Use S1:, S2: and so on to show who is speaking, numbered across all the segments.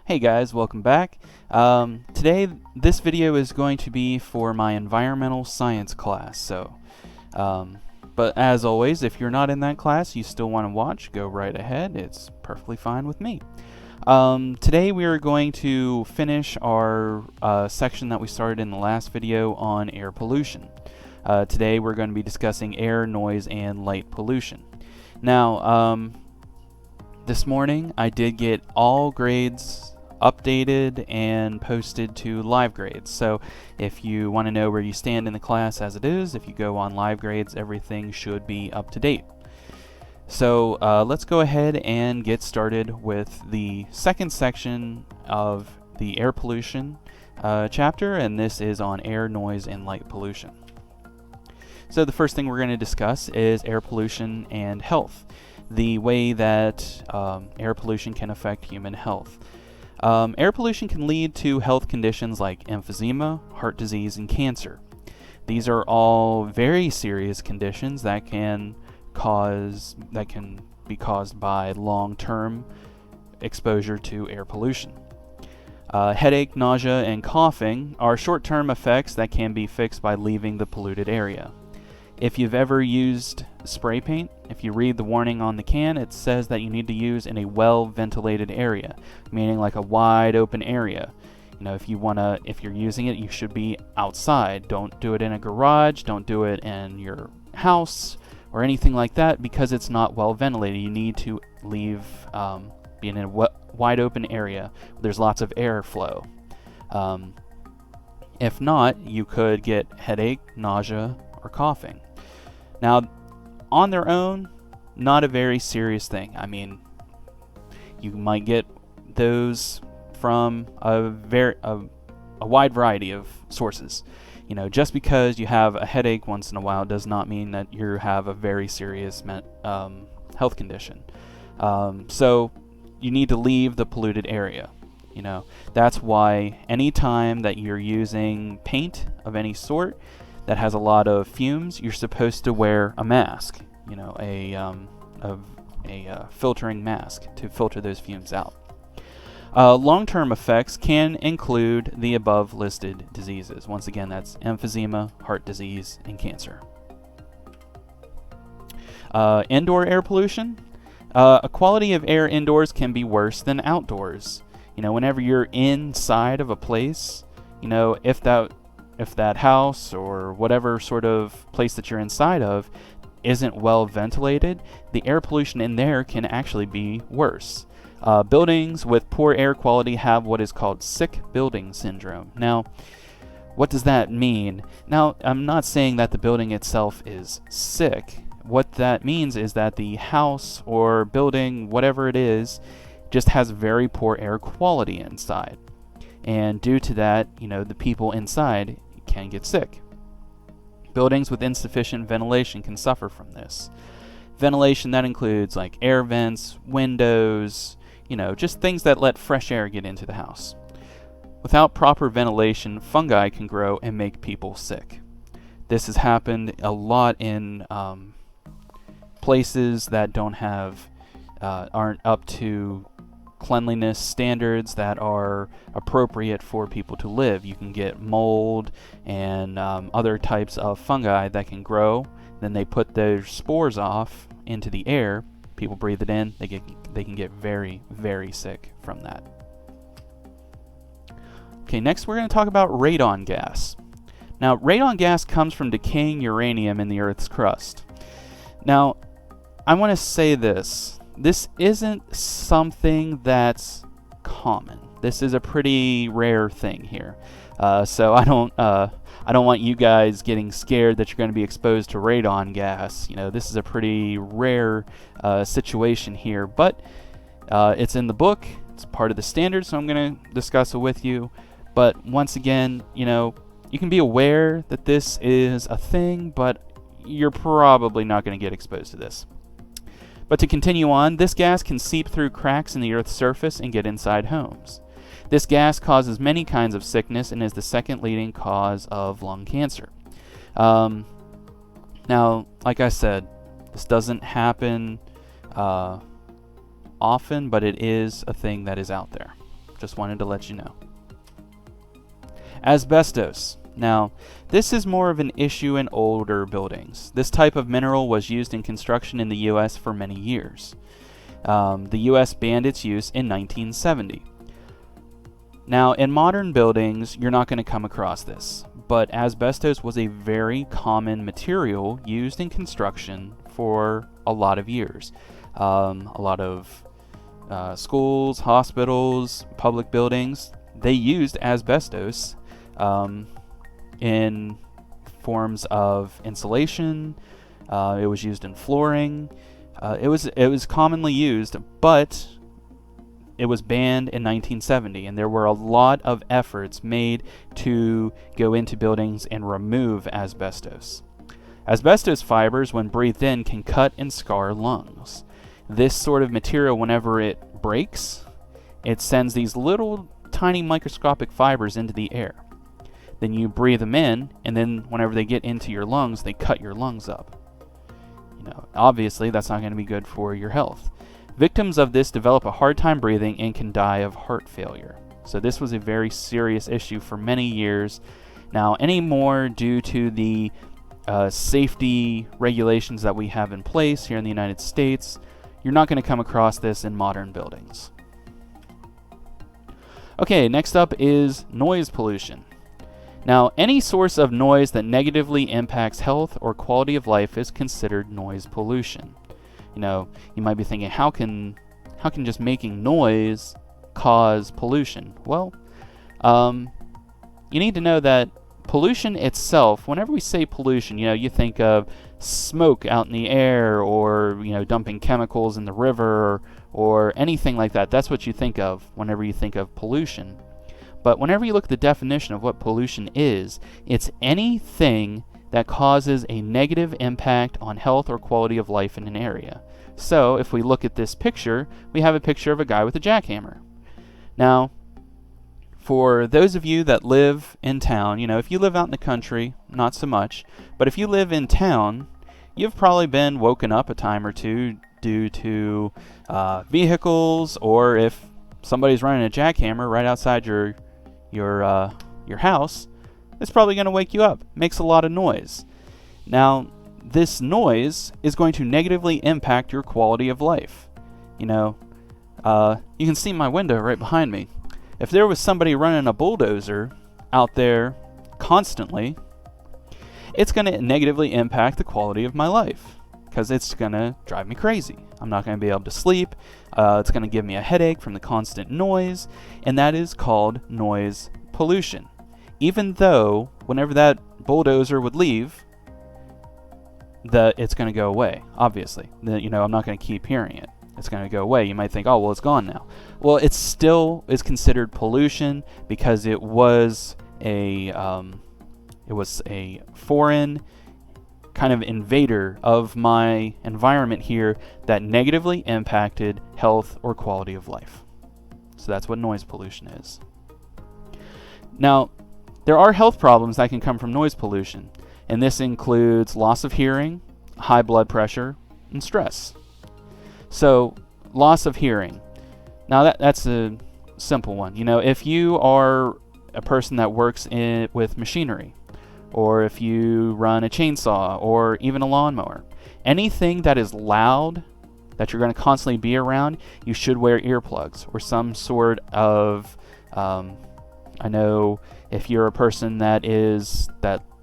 S1: Hey guys, welcome back. Today, this video is going to be for my environmental science class. But as always, if you're not in that class, you still want to watch, go right ahead. It's perfectly fine with me. Today we are going to finish our section that we started in the last video on air pollution. Today we're going to be discussing air, noise, and light pollution. Now, this morning I did get all grades updated and posted to live grades. So if you want to know where you stand in the class as it is, if you go on live grades, everything should be up to date. So let's go ahead and get started with the second section of the air pollution chapter, and this is on air, noise, and light pollution. So the first thing we're going to discuss is air pollution and health, the way that air pollution can affect human health. Air pollution can lead to health conditions like emphysema, heart disease, and cancer. These are all very serious conditions that can be caused by long-term exposure to air pollution. Headache, nausea, and coughing are short-term effects that can be fixed by leaving the polluted area. If you've ever used spray paint, if you read the warning on the can, it says that you need to use in a well-ventilated area, meaning like a wide open area. You know, if you're using it, you should be outside. Don't do it in a garage, don't do it in your house or anything like that, because it's not well ventilated. You need to be in a wide open area where there's lots of airflow. If not, you could get headache, nausea, or coughing. Now, on their own, not a very serious thing. I mean, you might get those from a wide variety of sources. You know, just because you have a headache once in a while does not mean that you have a very serious health condition. So you need to leave the polluted area. You know, that's why anytime that you're using paint of any sort that has a lot of fumes, you're supposed to wear a mask, you know, a filtering mask to filter those fumes out. Long-term effects can include the above listed diseases. Once again, that's emphysema, heart disease, and cancer. Indoor air pollution. A quality of air indoors can be worse than outdoors. You know, whenever you're inside of a place, you know, if that house or whatever sort of place that you're inside of isn't well ventilated, the air pollution in there can actually be worse. Buildings with poor air quality have what is called sick building syndrome. Now, what does that mean? Now, I'm not saying that the building itself is sick. What that means is that the house or building, whatever it is, just has very poor air quality inside. And due to that, you know, the people inside can get sick. Buildings with insufficient ventilation can suffer from this. Ventilation, that includes like air vents, windows, you know, just things that let fresh air get into the house. Without proper ventilation, fungi can grow and make people sick. This has happened a lot in places that aren't up to cleanliness standards that are appropriate for people to live. You can get mold and other types of fungi that can grow. Then they put their spores off into the air. People breathe it in. They can get very, very sick from that. Okay, next we're going to talk about radon gas. Now, radon gas comes from decaying uranium in the Earth's crust. Now, I want to say this. This isn't something that's common. This is a pretty rare thing here. So I don't want you guys getting scared that you're going to be exposed to radon gas. You know, this is a pretty rare situation here, but it's in the book. It's part of the standard, so I'm going to discuss it with you. But once again, you know, you can be aware that this is a thing, but you're probably not going to get exposed to this. But to continue on, this gas can seep through cracks in the Earth's surface and get inside homes. This gas causes many kinds of sickness and is the second leading cause of lung cancer. Now, like I said, this doesn't happen often, but it is a thing that is out there. just wanted to let you know. Asbestos. Now, this is more of an issue in older buildings. This type of mineral was used in construction in the U.S. for many years. The U.S. banned its use in 1970. Now, in modern buildings, you're not going to come across this, but asbestos was a very common material used in construction for a lot of years. A lot of schools, hospitals, public buildings, they used asbestos in forms of insulation. It was used in flooring. It was commonly used, but it was banned in 1970, and there were a lot of efforts made to go into buildings and remove asbestos. Asbestos fibers, when breathed in, can cut and scar lungs. This sort of material, whenever it breaks, it sends these little tiny microscopic fibers into the air. Then you breathe them in, and then whenever they get into your lungs, they cut your lungs up. Obviously, that's not going to be good for your health. Victims of this develop a hard time breathing and can die of heart failure. So this was a very serious issue for many years. Now, anymore, due to the safety regulations that we have in place here in the United States, you're not going to come across this in modern buildings. Okay, next up is noise pollution. Now, any source of noise that negatively impacts health or quality of life is considered noise pollution. You might be thinking, how can just making noise cause pollution? Well, you need to know that pollution itself, whenever we say pollution, you think of smoke out in the air, or dumping chemicals in the river, or anything like that. That's what you think of whenever you think of pollution. But whenever you look at the definition of what pollution is, it's anything that causes a negative impact on health or quality of life in an area. So, if we look at this picture, we have a picture of a guy with a jackhammer. Now, for those of you that live in town, if you live out in the country, not so much, but if you live in town, you've probably been woken up a time or two due to vehicles, or if somebody's running a jackhammer right outside your house, it's probably going to wake you up. It makes a lot of noise. Now, this noise is going to negatively impact your quality of life. You can see my window right behind me. If there was somebody running a bulldozer out there constantly, it's going to negatively impact the quality of my life, because it's going to drive me crazy. I'm not going to be able to sleep. It's going to give me a headache from the constant noise, and that is called noise pollution. Even though whenever that bulldozer would leave, it's going to go away, obviously. I'm not going to keep hearing it. It's going to go away. You might think, oh, well, it's gone now. Well, it still is considered pollution because it was a foreign kind of invader of my environment here that negatively impacted health or quality of life. So that's what noise pollution is. Now, there are health problems that can come from noise pollution, and this includes loss of hearing, high blood pressure, and stress. So, loss of hearing. Now, that's a simple one. If you are a person that works with machinery, or if you run a chainsaw, or even a lawnmower, anything that is loud that you're going to constantly be around, you should wear earplugs or some sort of, I know if you're a person that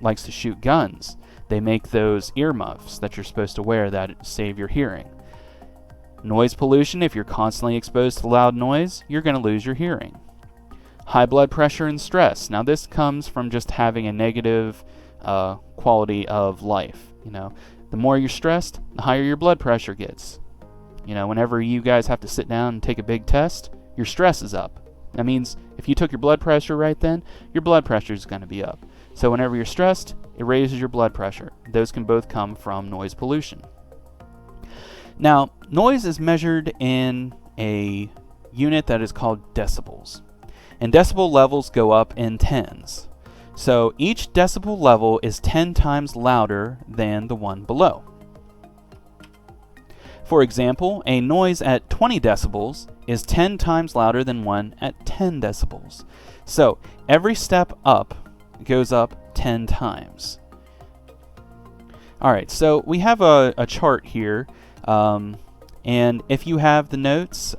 S1: likes to shoot guns, they make those earmuffs that you're supposed to wear that save your hearing. Noise pollution, if you're constantly exposed to loud noise, you're going to lose your hearing. High blood pressure and stress. Now this comes from just having a negative quality of life. The more you're stressed, the higher your blood pressure gets. Whenever you guys have to sit down and take a big test, your stress is up. That means if you took your blood pressure right then, your blood pressure is going to be up. So whenever you're stressed, it raises your blood pressure. Those can both come from noise pollution. Now, noise is measured in a unit that is called decibels. And decibel levels go up in tens. So each decibel level is 10 times louder than the one below. For example, a noise at 20 decibels is 10 times louder than one at 10 decibels. So every step up goes up 10 times. Alright, so we have a chart here, and if you have the notes,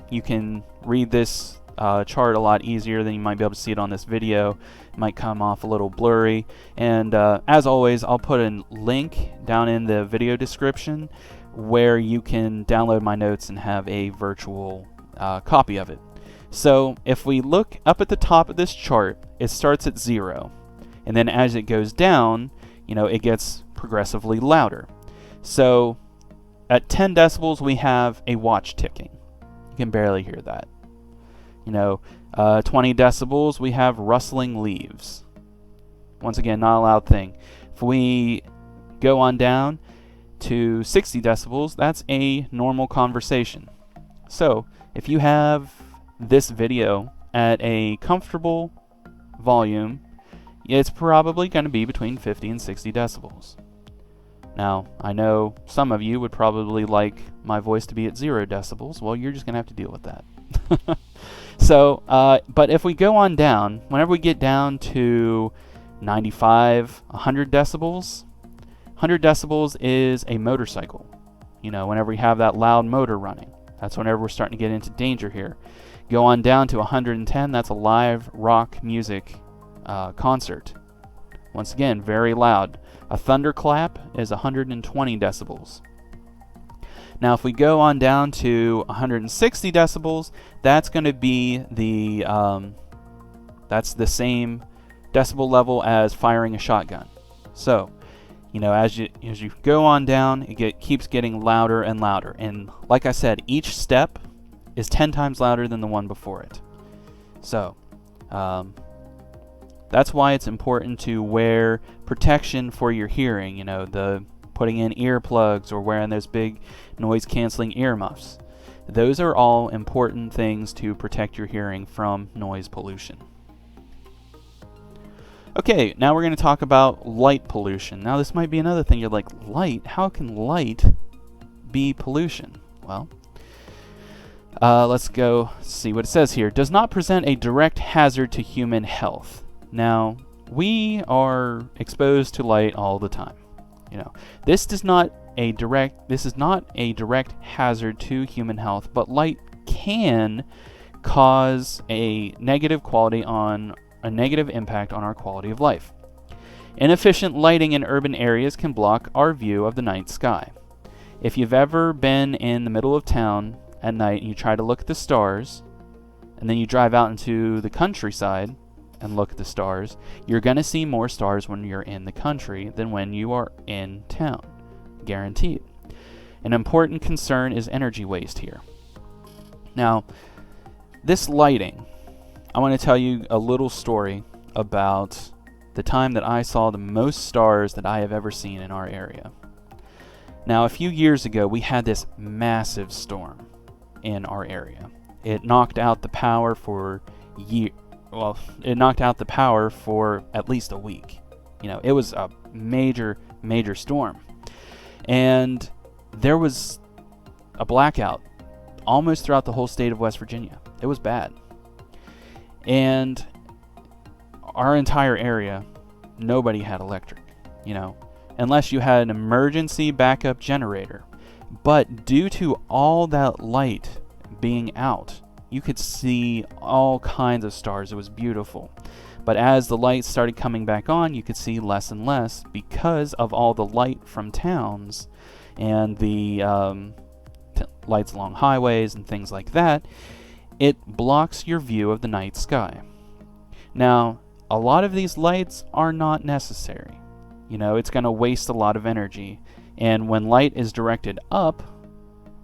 S1: you can read this chart a lot easier than you might be able to see it on this video. It might come off a little blurry, and as always, I'll put a link down in the video description where you can download my notes and have a virtual copy of it. So if we look up at the top of this chart, it starts at 0, and then as it goes down, it gets progressively louder. So at 10 decibels we have a watch ticking. You can barely hear that. 20 decibels we have rustling leaves. Once again, not a loud thing. If we go on down to 60 decibels, that's a normal conversation. So if you have this video at a comfortable volume, it's probably going to be between 50 and 60 decibels. Now, I know some of you would probably like my voice to be at 0 decibels. Well, you're just going to have to deal with that. So, but if we go on down, whenever we get down to 95, 100 decibels, 100 decibels is a motorcycle. Whenever we have that loud motor running, that's whenever we're starting to get into danger here. Go on down to 110, that's a live rock music concert. Once again, very loud. A thunderclap is 120 decibels. Now if we go on down to 160 decibels, that's going to be that's the same decibel level as firing a shotgun. So, as you go on down, it keeps getting louder and louder. And like I said, each step is 10 times louder than the one before it. So, that's why it's important to wear protection for your hearing, the putting in earplugs or wearing those big noise-canceling earmuffs. Those are all important things to protect your hearing from noise pollution. Okay, now we're going to talk about light pollution. Now this might be another thing you're like, light? How can light be pollution? Well, let's go see what it says here. Does not present a direct hazard to human health. Now, we are exposed to light all the time. This is not a direct hazard to human health, but light can cause a negative impact on our quality of life. Inefficient lighting in urban areas can block our view of the night sky. If you've ever been in the middle of town at night and you try to look at the stars, and then you drive out into the countryside and look at the stars, you're going to see more stars when you're in the country than when you are in town. Guaranteed. An important concern is energy waste here. Now, this lighting, I want to tell you a little story about the time that I saw the most stars that I have ever seen in our area. Now, a few years ago, we had this massive storm in our area. It knocked out the power for it knocked out the power for at least a week. It was a major storm. And there was a blackout almost throughout the whole state of West Virginia. It was bad. And our entire area, nobody had electric, unless you had an emergency backup generator. But due to all that light being out, you could see all kinds of stars. It was beautiful. But as the lights started coming back on, you could see less and less because of all the light from towns and the lights along highways and things like that. It blocks your view of the night sky. Now, a lot of these lights are not necessary. It's going to waste a lot of energy. And when light is directed up,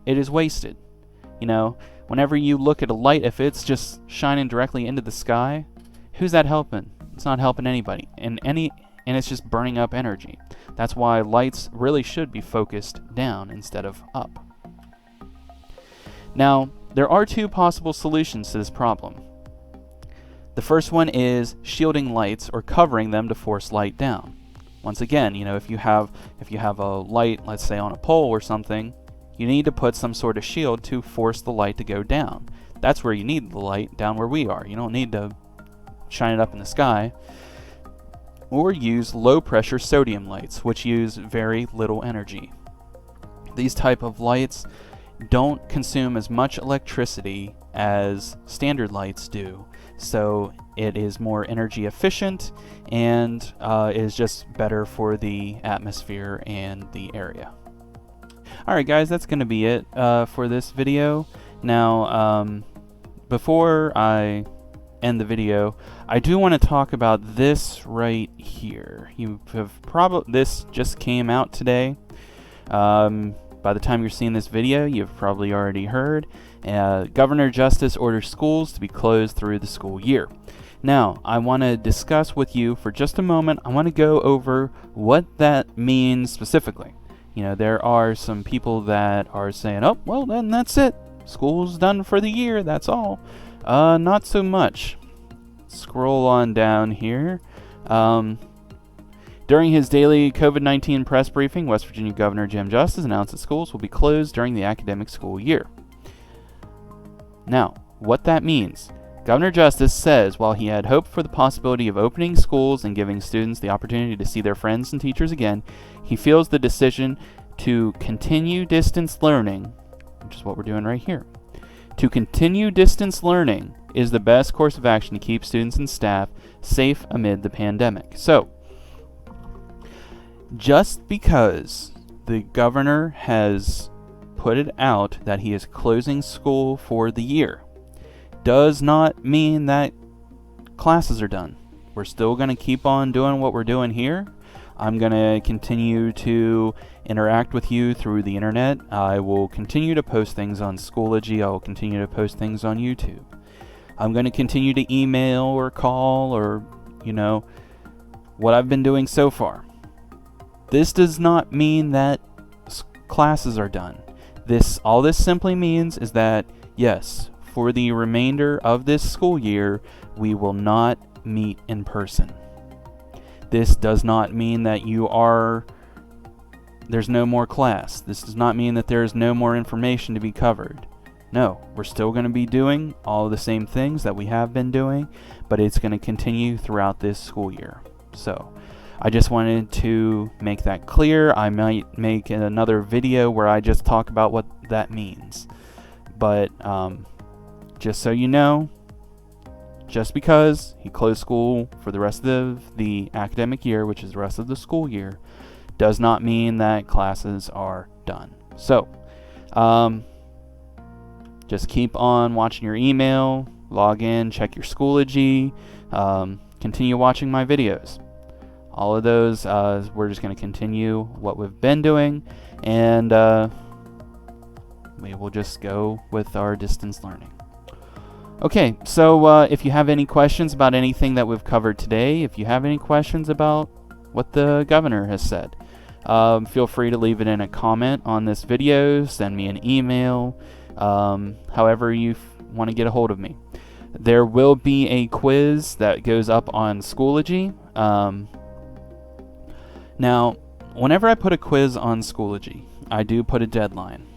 S1: it is wasted. Whenever you look at a light, if it's just shining directly into the sky, who's that helping? It's not helping anybody. And it's just burning up energy. That's why lights really should be focused down instead of up. Now, there are two possible solutions to this problem. The first one is shielding lights or covering them to force light down. Once again, if you have a light, let's say on a pole or something, you need to put some sort of shield to force the light to go down. That's where you need the light, down where we are. You don't need to shine it up in the sky. Or use low pressure sodium lights, which use very little energy. These type of lights don't consume as much electricity as standard lights do, so it is more energy efficient and is just better for the atmosphere and the area. Alright guys, that's going to be it for this video. Now, before I end the video, I do want to talk about this right here. You have this just came out today. By the time you're seeing this video, you've probably already heard. Governor Justice orders schools to be closed through the school year. Now, I want to discuss with you for just a moment. I want to go over what that means specifically. You know, there are some people that are saying, oh, well, then that's it. School's done for the year, that's all. Not so much. Scroll on down here. During his daily COVID-19 press briefing, West Virginia Governor Jim Justice announced that schools will be closed during the academic school year. Now, what that means, Governor Justice says while he had hoped for the possibility of opening schools and giving students the opportunity to see their friends and teachers again, he feels the decision to continue distance learning, which is what we're doing right here, to continue distance learning is the best course of action to keep students and staff safe amid the pandemic. So, just because the governor has put it out that he is closing school for the year does not mean that classes are done. We're still going to keep on doing what we're doing here. I'm going to continue to interact with you through the internet. I will continue to post things on Schoology. I will continue to post things on YouTube. I'm going to continue to email or call or, you know, what I've been doing so far. This does not mean that classes are done. All this simply means is that, yes, for the remainder of this school year, we will not meet in person. This does not mean that there's no more class. This does not mean that there's no more information to be covered. No, we're still going to be doing all the same things that we have been doing, but it's going to continue throughout this school year. So, I just wanted to make that clear. I might make another video where I just talk about what that means. But just so you know, just because he closed school for the rest of the academic year, which is the rest of the school year, does not mean that classes are done. So, just keep on watching your email, log in, check your Schoology, continue watching my videos. All of those, we're just going to continue what we've been doing, and we will just go with our distance learning. Okay, so if you have any questions about anything that we've covered today, if you have any questions about what the governor has said, feel free to leave it in a comment on this video, send me an email, however you want to get a hold of me. There will be a quiz that goes up on Schoology. Now, whenever I put a quiz on Schoology, I do put a deadline,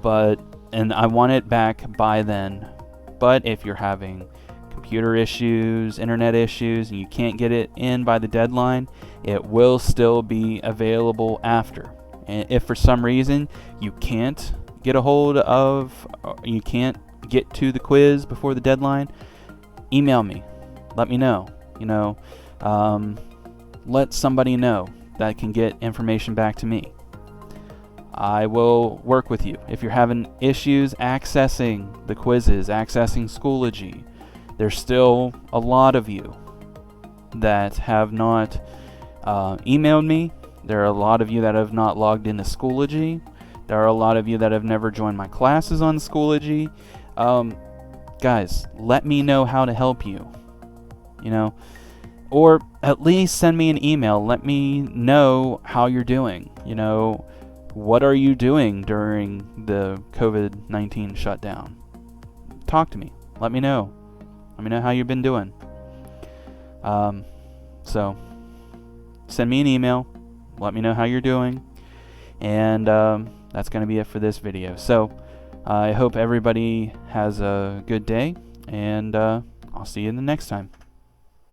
S1: and I want it back by then. But if you're having computer issues, internet issues, and you can't get it in by the deadline, it will still be available after. And if for some reason you can't get to the quiz before the deadline, email me. Let me know. Let somebody know that can get information back to me. I will work with you. If you're having issues accessing the quizzes, accessing Schoology, there's still a lot of you that have not emailed me. There are a lot of you that have not logged into Schoology. There are a lot of you that have never joined my classes on Schoology. Guys, let me know how to help you. Or at least send me an email. Let me know how you're doing. What are you doing during the COVID-19 shutdown? Talk to me. Let me know. Let me know how you've been doing. So, send me an email. Let me know how you're doing. And that's going to be it for this video. So I hope everybody has a good day, and I'll see you in the next time.